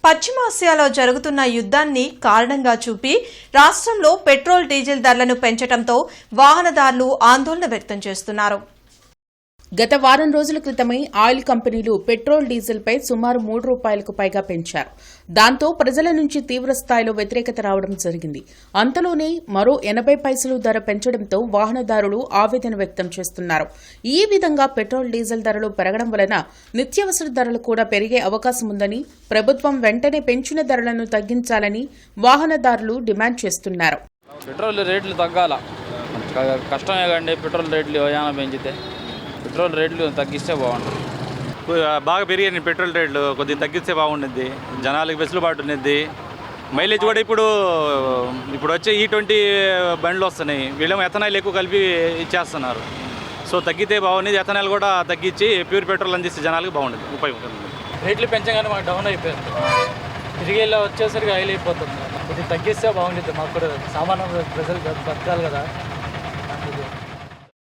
పశ్చిమాసియాలో జరుగుతున్న యుద్ధాన్ని కారణంగా చూపి రాష్ట్రంలో పెట్రోల్ డీజిల్ ధరలను పెంచడంతో వాహనదారులు ఆందోళన వ్యక్తం చేస్తున్నారు. గత వారం రోజుల క్రితమే ఆయిల్ కంపెనీలు పెట్రోల్ డీజిల్పై సుమారు ₹3 పైగా పెంచారు. దాంతో ప్రజల నుంచి తీవ్ర స్థాయిలో వ్యతిరేకత రావడం జరిగింది. అంతలోనే మరో 80 పైసలు ధర పెంచడంతో వాహనదారులు ఆవేదన వ్యక్తం చేస్తున్నారు. ఈ విధంగా పెట్రోల్ డీజిల్ ధరలు పెరగడం వలన నిత్యావసర ధరలు కూడా పెరిగే అవకాశం ఉందని, ప్రభుత్వం వెంటనే పెంచిన ధరలను తగ్గించాలని వాహనదారులు డిమాండ్ చేస్తున్నారు. పెట్రోల్ రేట్లు తగ్గాల, కష్టమే కండి. పెట్రోల్ రేట్లు ఏమైనా పెంచితే పెట్రోల్ రేట్లు తగ్గిస్తే బాగుంటుంది. బాగా పెరిగాయి పెట్రోల్ రేట్లు, కొద్దిగా తగ్గిస్తే బాగుంటుంది. జనాలకి వెసులుబాటు ఉన్నది. మైలేజ్ కూడా ఇప్పుడు వచ్చే E20 బండ్లు వస్తున్నాయి. వీళ్ళేమో ఎథనాయిల్ ఎక్కువ కలిపి ఇచ్చేస్తున్నారు. సో తగ్గితే బాగుంది. ఎథనాయిల్ కూడా తగ్గించి ప్యూర్ పెట్రోల్ అందిస్తే జనాలకి బాగుంటుంది, ఉపయోగం. రేట్లు పెంచగానే మాకు డౌన్ అయిపోయింది. తిరిగి ఇలా వచ్చేసరికి హైల్ అయిపోతుంది. కొద్దిగా తగ్గిస్తే బాగుంటుంది. మాకు కూడా సామాన్య ప్రజలు బతకాలి కదా.